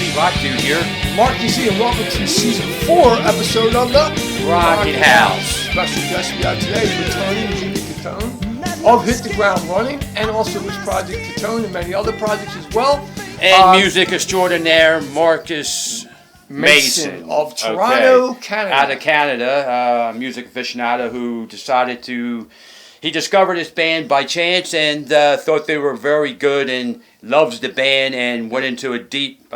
everybody. Rock Dude here. Mark Z, and welcome to Season 4 episode of the Rockin House. Special guest we got today is returning Jimmy Katone of Hit The Ground Runnin, and also his project Katone and many other projects as well. And music extraordinaire Marcus Mason of Toronto, Canada. Out of Canada, music aficionado who he discovered this band by chance and thought they were very good and loves the band and went into a deep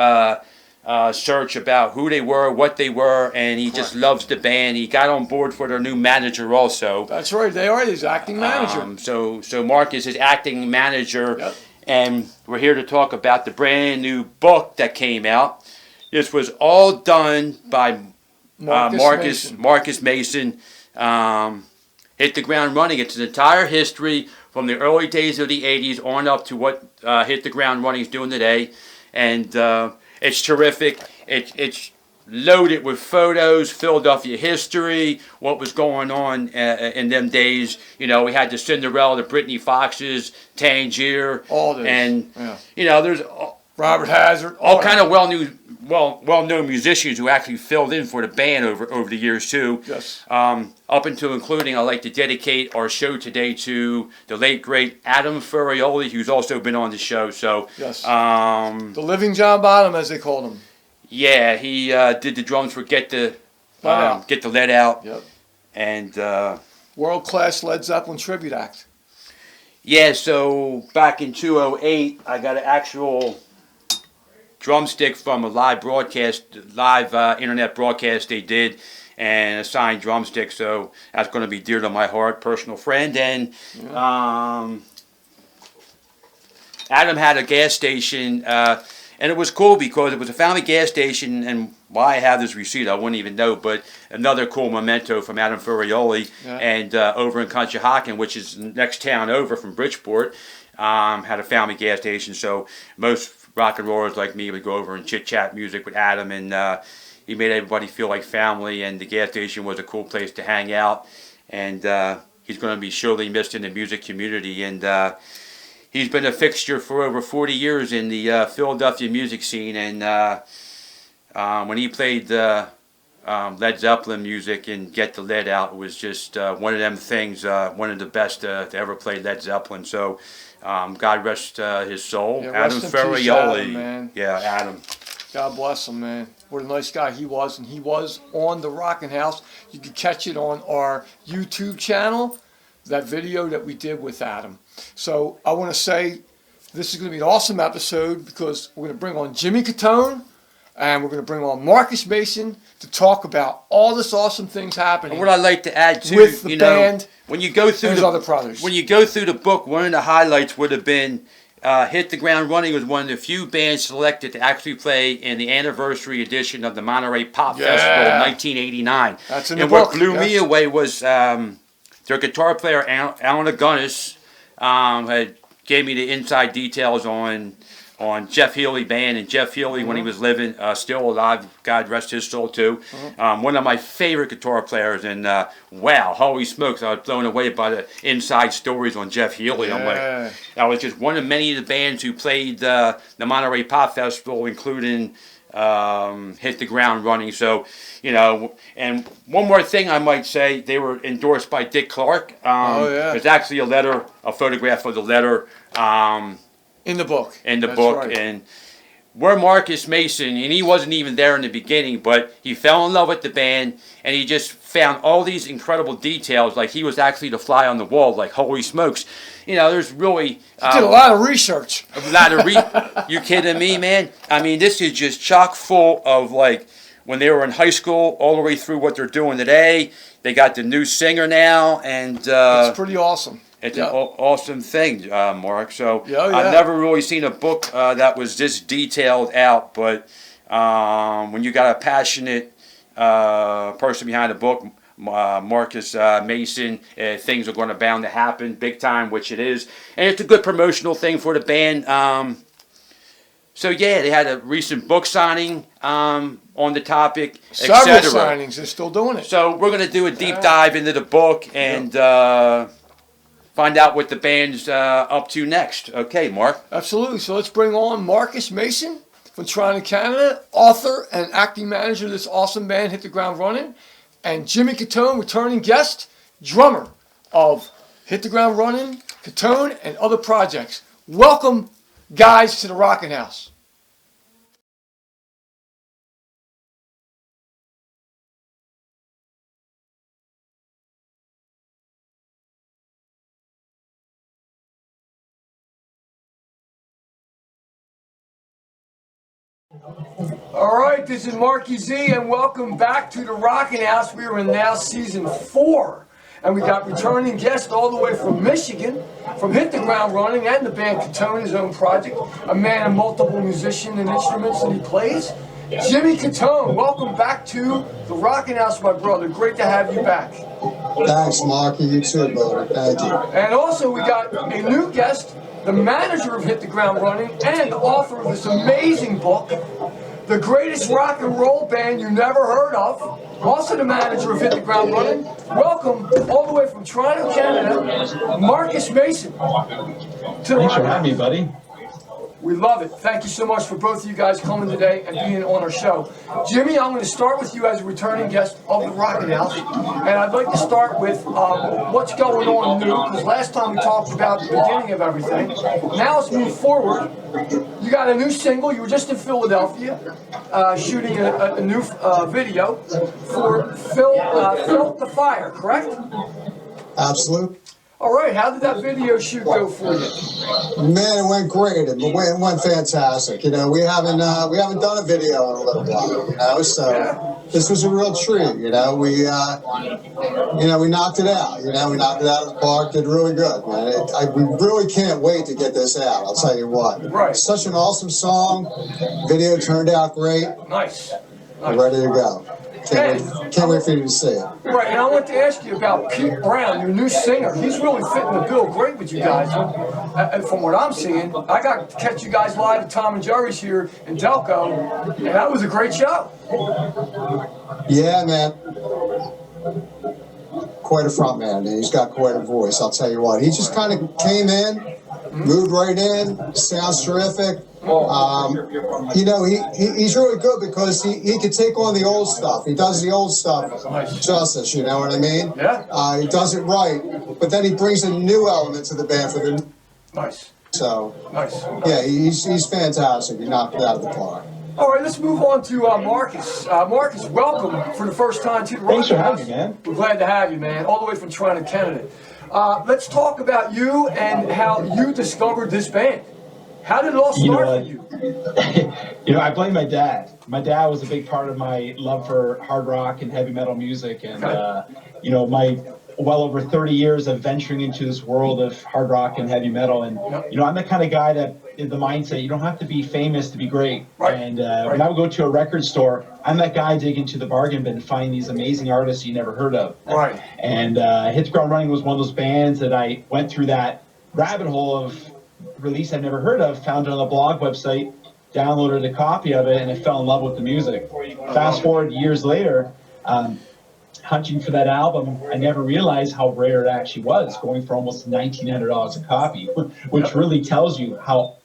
search about who they were, what they were, and he just loves the band. He got on board for their new manager also. That's right, they are his acting manager. So Mark is his acting manager, and we're here to talk about the brand new book that came out. This was all done by Marcus Mason. Hit the Ground Running. It's an entire history from the early days of the 80s on up to what Hit the Ground Running is doing today. And it's terrific. It's loaded with photos, Philadelphia history, what was going on in them days. You know, we had the Cinderella, the Brittany Foxes, Tangier. All this. And, you know, there's Robert Hazard. All kind of well-known musicians who actually filled in for the band over the years too. Yes. Up until including, I'd like to dedicate our show today to the late great Adam Ferrioli, who's also been on the show. So yes. The living John Bonham, as they called him. Yeah, he did the drums for Get the Lead Out. Yep. And world-class Led Zeppelin tribute act. Yeah. So back in 2008, I got an actual drumstick from a live internet broadcast they did, and a signed drumstick, so that's going to be dear to my heart, personal friend. And Adam had a gas station, and it was cool because it was a family gas station, and why I have this receipt I wouldn't even know, but another cool memento from Adam Ferrioli. And over in Conshohocken, which is the next town over from Bridgeport, had a family gas station, so most rock and rollers like me would go over and chit-chat music with Adam, and he made everybody feel like family, and the gas station was a cool place to hang out, and he's going to be surely missed in the music community, and he's been a fixture for over 40 years in the Philadelphia music scene, and when he played Led Zeppelin music and Get the Lead Out, it was just one of them things, one of the best to ever play Led Zeppelin, so God rest his soul. Yeah, Adam Ferrioli. Man. Yeah, Adam. God bless him, man. What a nice guy he was. And he was on the Rockin House. You can catch it on our YouTube channel, that video that we did with Adam. So I want to say this is going to be an awesome episode because we're going to bring on Jimmy Katone and we're going to bring on Marcus Mason to talk about all this awesome things happening. And what I'd like to add too, with the band. When you go through other brothers. When you go through the book, one of the highlights would have been Hit the Ground Running was one of the few bands selected to actually play in the anniversary edition of the Monterey Pop Festival in 1989. That's in the and book. What blew me away was their guitar player, Alan Agonis, gave me the inside details on Jeff Healey band, and Jeff Healey when he was living, still alive, God rest his soul too. One of my favorite guitar players, and wow, holy smokes, I was blown away by the inside stories on Jeff Healey. I'm like, that was just one of many of the bands who played the Monterey Pop Festival, including Hit the Ground Running. So, you know, and one more thing I might say, they were endorsed by Dick Clark. There's actually a photograph of the letter. In the book. Right. And we're Marcus Mason, and he wasn't even there in the beginning, but he fell in love with the band, and he just found all these incredible details, like he was actually the fly on the wall, like holy smokes. You know, there's really... He did a lot of research. You kidding me, man? I mean, this is just chock full of, like, when they were in high school, all the way through what they're doing today. They got the new singer now, and... it's pretty awesome. It's an awesome thing, Mark. So I've never really seen a book that was this detailed out. But when you got a passionate person behind the book, Marcus Mason, things are going to bound to happen big time, which it is. And it's a good promotional thing for the band. So yeah, they had a recent book signing on the topic, etc. Several signings. They're still doing it. So we're going to do a deep dive into the book and find out what the band's up to next. Okay, Mark. Absolutely. So let's bring on Marcus Mason from Toronto, Canada, author and acting manager of this awesome band, Hit the Ground Runnin', and Jimmy Katone, returning guest, drummer of Hit the Ground Runnin', Katone, and other projects. Welcome, guys, to the Rockin House. All right, this is Marky Z, and welcome back to the Rockin House. We are in now season 4, and we got returning guests all the way from Michigan, from Hit the Ground Running and the band Katone, his own project, a man of multiple musicians and instruments that he plays. Jimmy Katone, welcome back to the Rockin House, my brother. Great to have you back. Thanks, Marky. You too, brother. Thank you. And also, we got a new guest, the manager of Hit the Ground Running and author of this amazing book, The Greatest Rock and Roll Band You Never Heard Of. Also the manager of Hit the Ground Running. Welcome all the way from Toronto, Canada, Marcus Mason. Thanks for having me, buddy. We love it. Thank you so much for both of you guys coming today and being on our show. Jimmy, I'm going to start with you as a returning guest of the Rockin House. And I'd like to start with what's going on new, because last time we talked about the beginning of everything. Now let's move forward. You got a new single. You were just in Philadelphia shooting a new video for Felt the Fire, correct? Absolutely. All right, how did that video shoot go for you? Man, it went great. It went fantastic. You know, we haven't done a video in a little while. You know, so this was a real treat. You know, we knocked it out. You know, we knocked it out of the park. Did really good, man. We really can't wait to get this out. I'll tell you what. Right. Such an awesome song. Video turned out great. Nice. We're ready to go. Can't wait for you to see it. Right, and I want to ask you about Pete Brown, your new singer. He's really fitting the bill great with you guys. From what I'm seeing, I got to catch you guys live at Tom and Jerry's here in Delco, and that was a great show. Yeah, man. Quite a front man. He's got quite a voice, I'll tell you what. He just kind of came in, moved right in, sounds terrific. You know, he's really good because he can take on the old stuff. He does the old stuff justice, you know what I mean? Yeah. He does it right, but then he brings a new element to the band for the... Nice. So, nice. Yeah, he's fantastic. He knocked it out of the park. All right, let's move on to Marcus. Marcus, welcome for the first time to the Thanks for House. having me, man. We're glad to have you, man, all the way from Toronto, Canada. Let's talk about you and how you discovered this band. How did it all start for you? You know, I blame my dad. My dad was a big part of my love for hard rock and heavy metal music, and you know, my well over 30 years of venturing into this world of hard rock and heavy metal. And you know, I'm the kind of guy that in the mindset you don't have to be famous to be great. Right. And when I would go to a record store, I'm that guy digging into the bargain bin and find these amazing artists you never heard of. Right. And Hit the Ground Running was one of those bands that I went through that rabbit hole of release I'd never heard of, found it on a blog website, downloaded a copy of it, and I fell in love with the music. Fast forward years later, hunting for that album, I never realized how rare it actually was, going for almost $1,900 a copy, which really tells you how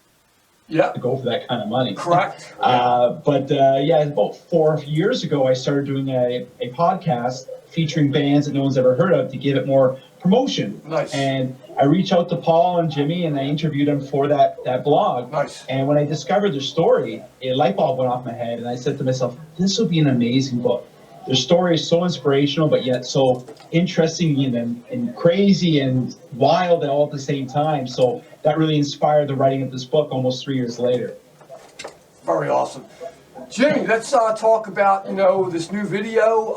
to go for that kind of money. Correct. But about 4 years ago, I started doing a podcast featuring bands that no one's ever heard of to give it more promotion. Nice. And I reached out to Paul and Jimmy, and I interviewed them for that blog. Nice. And when I discovered their story, a light bulb went off my head, and I said to myself, this will be an amazing book. Their story is so inspirational, but yet so interesting and crazy and wild all at the same time. So that really inspired the writing of this book almost 3 years later. Very awesome. Jimmy, let's talk about, you know, this new video,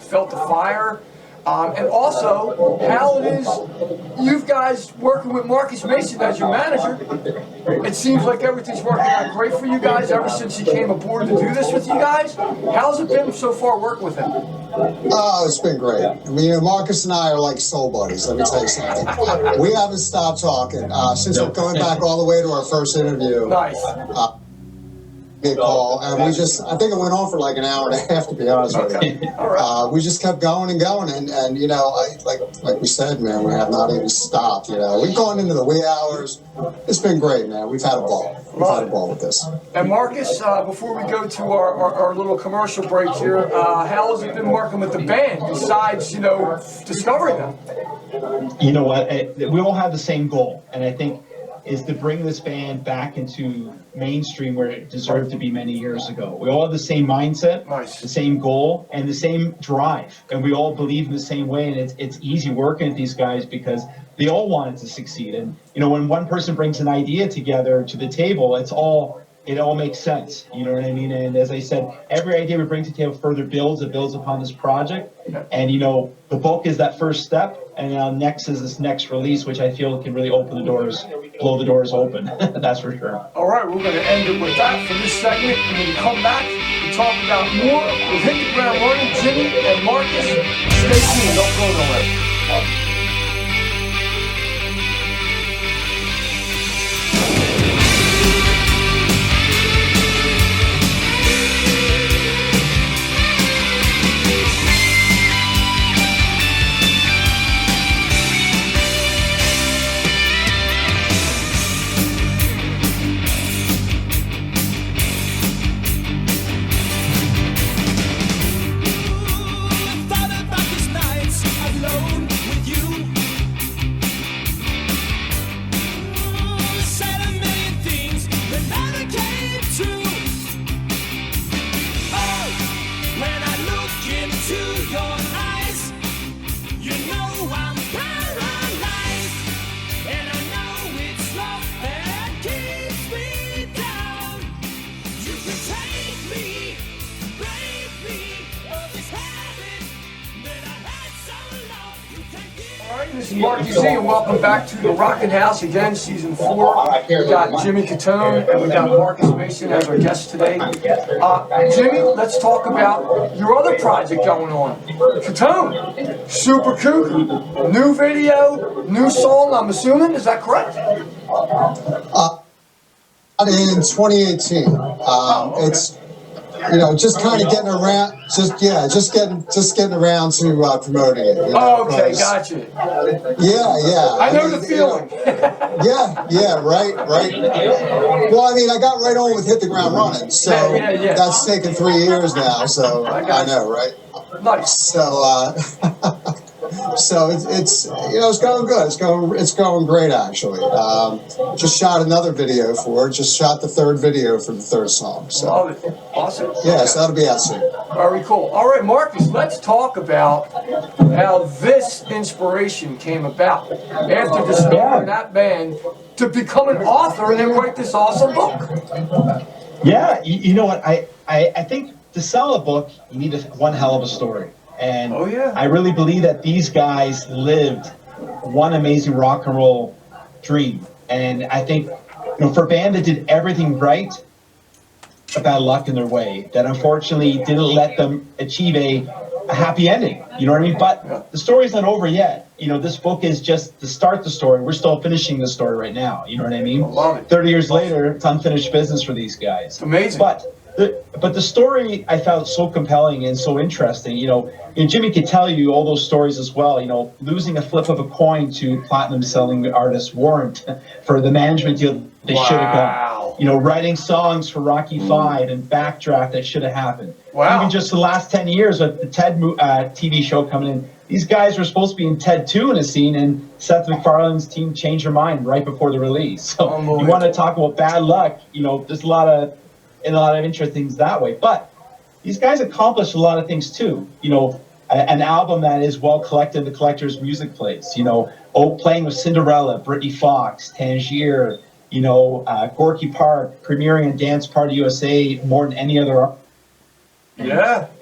Felt the Fire. And also, how it is you guys working with Marcus Mason as your manager. It seems like everything's working out great for you guys ever since he came aboard to do this with you guys. How's it been so far working with him? Oh, it's been great. I mean, you know, Marcus and I are like soul buddies, let me tell you something. We haven't stopped talking since going back all the way to our first interview. Nice. me a call, and I think it went on for like an hour and a half, to be honest with you. We just kept going and going, and you know, like we said, man, we have not even stopped. You know, we've gone into the wee hours. It's been great, man. We've had a ball. We've had a ball with this. And Marcus, before we go to our little commercial break here, how has it been working with the band besides, you know, discovering them? You know what? We all have the same goal, and I think is to bring this band back into mainstream where it deserved to be many years ago. We all have the same mindset, the same goal, and the same drive, and we all believe in the same way. And it's easy working with these guys because they all wanted to succeed. And you know, when one person brings an idea together to the table, it all makes sense. You know what I mean? And as I said, every idea we bring to the table further builds upon this project. And you know, the book is that first step, and now next is this next release, which I feel can really open the doors, blow the doors open. That's for sure. All right, we're going to end it with that for this segment. And when we come back, we talk about more with Hit the Ground Runnin, Jimmy and Marcus. Stay tuned, don't go nowhere. This is Mark Z, and welcome back to the Rockin House again, season 4. We got Jimmy Katone and we got Marcus Mason as our guest today. Jimmy, let's talk about your other project going on. Katone, Super Kook, new video, new song, I'm assuming, is that correct? In 2018, it's, you know, just kind of getting around, just getting around to promoting it. You know, okay, gotcha. Yeah. I know the feeling. Yeah, right. Well, I mean, I got right on with Hit the Ground Runnin, so yeah. that's taken 3 years now. So I know, right? Nice. So it's you know, it's going good. It's going great actually. Just shot another video for it. Just shot the third video for the third song. So love it. Awesome. yeah, so that'll be out soon. Very cool. All right, Marcus, let's talk about how this inspiration came about after discovering that band to become an author and then write this awesome book. Yeah, you know what? I think to sell a book, you need one hell of a story. And I really believe that these guys lived one amazing rock and roll dream. And I think, you know, for a band that did everything right, a bad luck in their way that unfortunately didn't let them achieve a happy ending. You know what I mean? But the story's not over yet. You know, this book is just to start the story. We're still finishing the story right now. You know what I mean? 30 years later, it's unfinished business for these guys. It's amazing. But the story I found so compelling and so interesting. You know, Jimmy could tell you all those stories as well. You know, losing a flip of a coin to platinum selling artist Warrant for the management deal they should have got. You know, writing songs for Rocky V and Backdraft that should have happened. Even just the last 10 years with the Ted TV show coming in, these guys were supposed to be in Ted 2 in a scene, and Seth MacFarlane's team changed their mind right before the release. So you want to talk about bad luck? You know, there's a lot of interesting things that way. But these guys accomplished a lot of things too. You know, an album that is well collected, the collector's music plays. You know, playing with Cinderella, Britney Fox, Tangier. You know, Gorky Park, premiering on Dance Party USA more than any other. You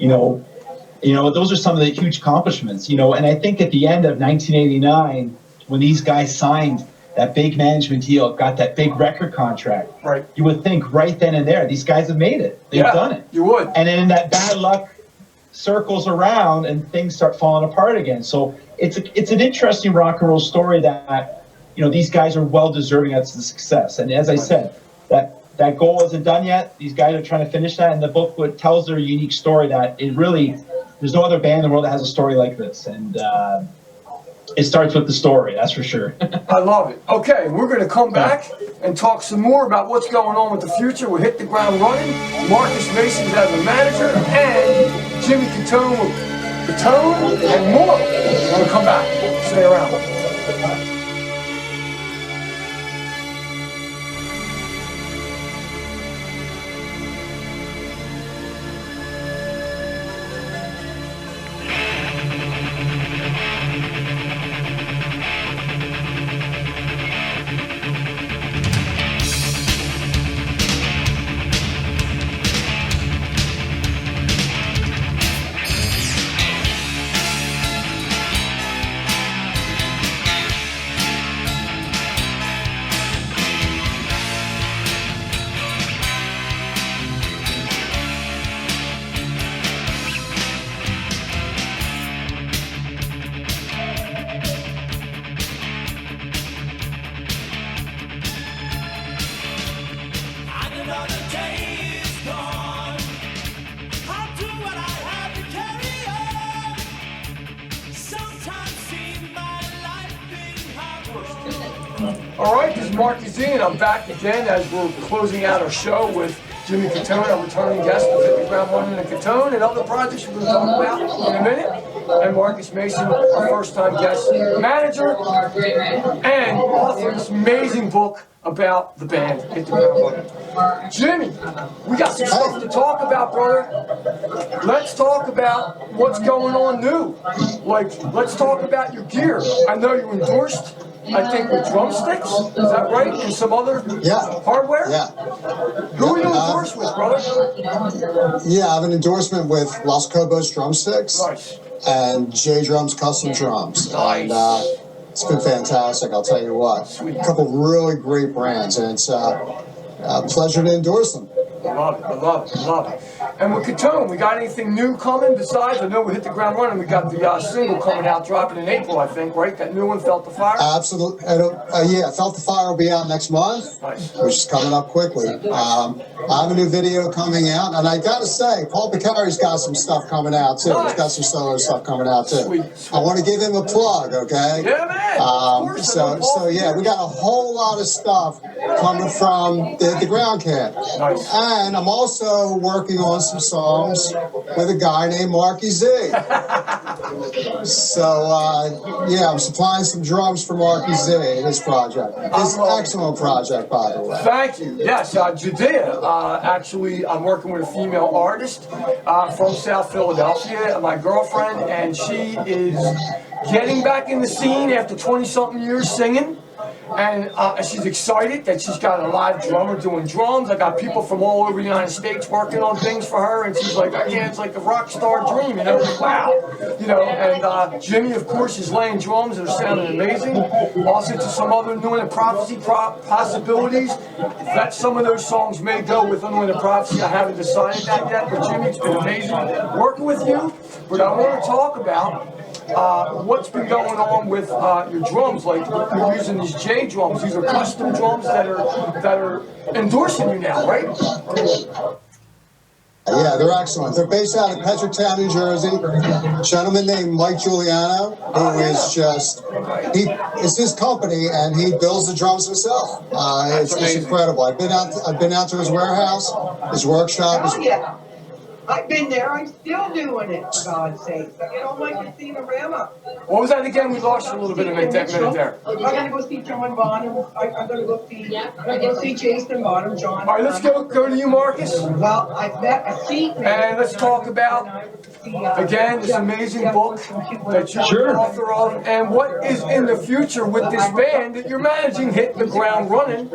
know, those are some of the huge accomplishments. You know, and I think at the end of 1989, when these guys signed that big management deal, got that big record contract, you would think right then and there, these guys have made it. They've done it. You would. And then that bad luck circles around and things start falling apart again. So it's an interesting rock and roll story that, you know, these guys are well deserving of the success. And as I said, that that goal isn't done yet. These guys are trying to finish that, and the book tells their unique story that it really, there's no other band in the world that has a story like this, and it starts with the story, that's for sure. I love it. Okay, we're going to come back and talk some more about what's going on with the future. We'll hit the ground running. Marcus Mason's as the manager, and Jimmy Katone with Katone and more. We'll come back. Stay around. All right, this is Marky Z, and I'm back again as we're closing out our show with Jimmy Katone, our returning guest of Hit The Ground Runnin and Katone, and other projects we're going to talk about in a minute. And Marcus Mason, our first-time guest manager and author of this amazing book about the band Hit The Ground Runnin. Jimmy, we got some stuff to talk about, brother. Let's talk about what's going on new. Like, let's talk about your gear. I know you endorsed, I think, with drumsticks, is that right? And some other hardware? Yeah. Who are you endorsed with, brother? Yeah, I have an endorsement with Los Cobos drumsticks. Nice. And J Drums Custom Drums. Nice. And it's been fantastic, I'll tell you what. Sweet. A couple really great brands, and it's a pleasure to endorse them. I love it, I love it, I love it. And with Katone, we got anything new coming besides? I know we hit the ground running. We got the single coming out, dropping in April, I think, right? That new one, Felt the Fire? Absolutely. Yeah, Felt the Fire will be out next month, Nice. which is coming up quickly. I have a new video coming out, and I got to say, Paul Piccari's got some stuff coming out, too. Nice. He's got some solo stuff coming out, too. Sweet. I want to give him a plug, okay? Yeah, man. Of course, I know Paul. So yeah, we got a whole lot of stuff coming from the ground camp. Nice. And I'm also working on some songs with a guy named Marky Z. So yeah, I'm supplying some drums for Marky Z in his project. It's an excellent project, by the way. Thank you. Yes, Judea. Actually, I'm working with a female artist from South Philadelphia, my girlfriend, and she is getting back in the scene after 20-something years singing. And she's excited that she's got a live drummer doing drums. I got people from all over the United States working on things for her, and she's like, yeah, it's like a rock star dream, you know, like, wow. You know, and Jimmy, of course, is laying drums that are sounding amazing. Also to some other New England Prophecy possibilities. That some of those songs may go with New England Prophecy. I haven't decided that yet, but Jimmy, it's been amazing working with you. But I want to talk about what's been going on with your drums. Like, you're using these J drums. These are custom drums that are endorsing you now, right? Yeah, they're excellent. They're based out of Petricktown, New Jersey. A gentleman named Mike Giuliano, who is just, it's his company, and he builds the drums himself. It's incredible. I've been out to his warehouse, his workshop. Oh, yeah. I've been there. I'm still doing it, for God's sake. You don't like to see the Rama. What was that again? We lost you a little bit in that minute there. I'm going to go see John Bonham. I'm going to go see Jason Bonham, John. All right, let's go to you, Marcus. Well, I've met a seat man. And let's talk about, again, this amazing book that you're the author of, and what is in the future with this band that you're managing, Hit The Ground Runnin.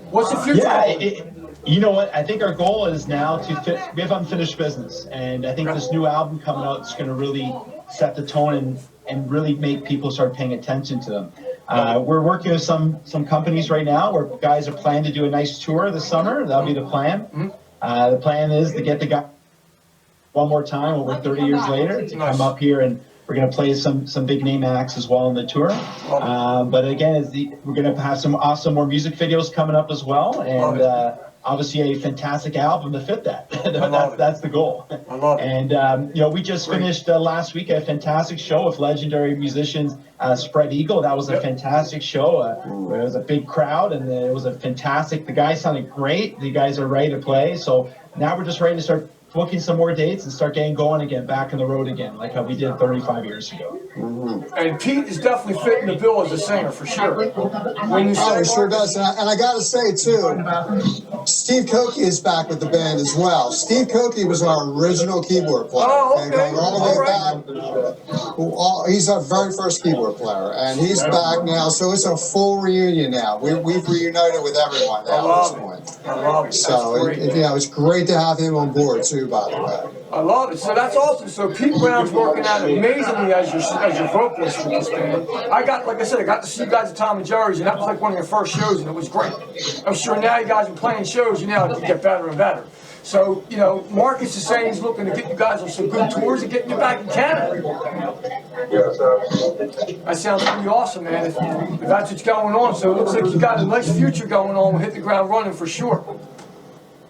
What's the future? Yeah, you know what? I think our goal is now to we have unfinished business, and I think this new album coming out is going to really set the tone and really make people start paying attention to them. We're working with some companies right now where guys are planning to do a nice tour this summer. That'll be the plan. The plan is to get the guy one more time over 30 years later to come up here and We're going to play some big name acts as well on the tour. But again, we're going to have some awesome more music videos coming up as well, and obviously a fantastic album to fit that. That's the goal. I love it. And we just finished last week a fantastic show with legendary musicians Spread Eagle. That was a fantastic show. It was a big crowd, and it was the guys sounded great. The guys are ready to play. So now we're just ready to start booking some more dates and start getting going again, back on the road again, like how we did 35 years ago. And Pete is definitely fitting the bill as a singer, for sure. Oh, he sure does. And I got to say, too, Steve Koke is back with the band as well. Steve Koke was our original keyboard player. Oh, okay. Going all the way back. He's our very first keyboard player, and he's back now. So it's a full reunion now. We've reunited with everyone now at this point. I love it. So it's great to have him on board, too, by the way. I love it. So that's awesome. So Pete Brown's working out amazingly as your vocalist with this band. Like I said, I got to see you guys at Tom and Jerry's, and that was like one of your first shows, and it was great. I'm sure now you guys are playing shows, it get better and better. So, Marcus is saying he's looking to get you guys on some good tours and getting you back in Canada. That sounds pretty awesome, man, if that's what's going on. So it looks like you got a nice future going on with Hit the Ground Running for sure.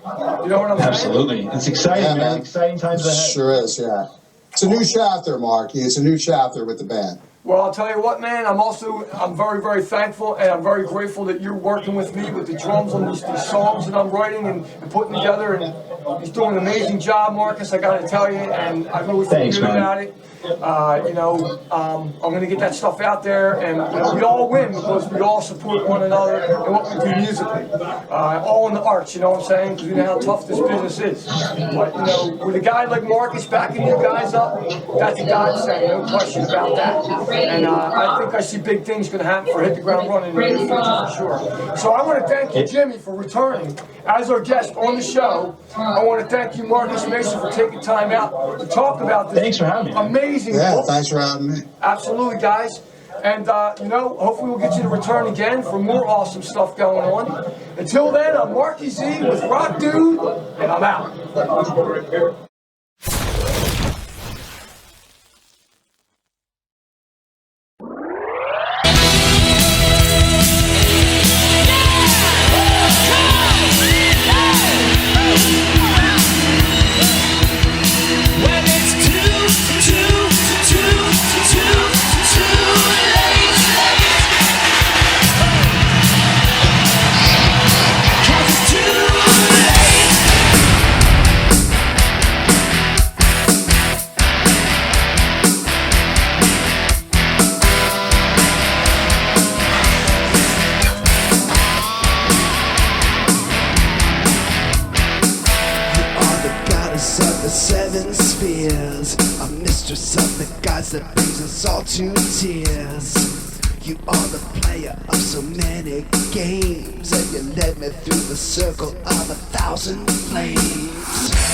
You know what I'm saying? Absolutely. It's exciting, man. Exciting times ahead. Sure is, yeah. It's a new chapter, Marky. It's a new chapter with the band. Well, I'll tell you what, man, I'm very, very thankful, and I'm very grateful that you're working with me with the drums on these songs that I'm writing and putting together, and he's doing an amazing job, Marcus, I gotta tell you, and I really feel good about it. I'm going to get that stuff out there, and we all win because we all support one another and what we do musically. All in the arts, you know what I'm saying? Because we know how tough this business is. But, with a guy like Marcus backing you guys up, that's a godsend, no question about that. And I think I see big things going to happen for Hit the Ground Running in the near future for sure. So I want to thank you, Jimmy, for returning as our guest on the show. I want to thank you, Marcus Mason, for taking time out to talk about this. Thanks for having me. Amazing. Yeah, thanks for having me. Absolutely, guys. And, hopefully we'll get you to return again for more awesome stuff going on. Until then, I'm Marky Z with Rock Dude, and I'm out. That brings us all to tears. You are the player of so many games, and you led me through the circle of 1,000 flames.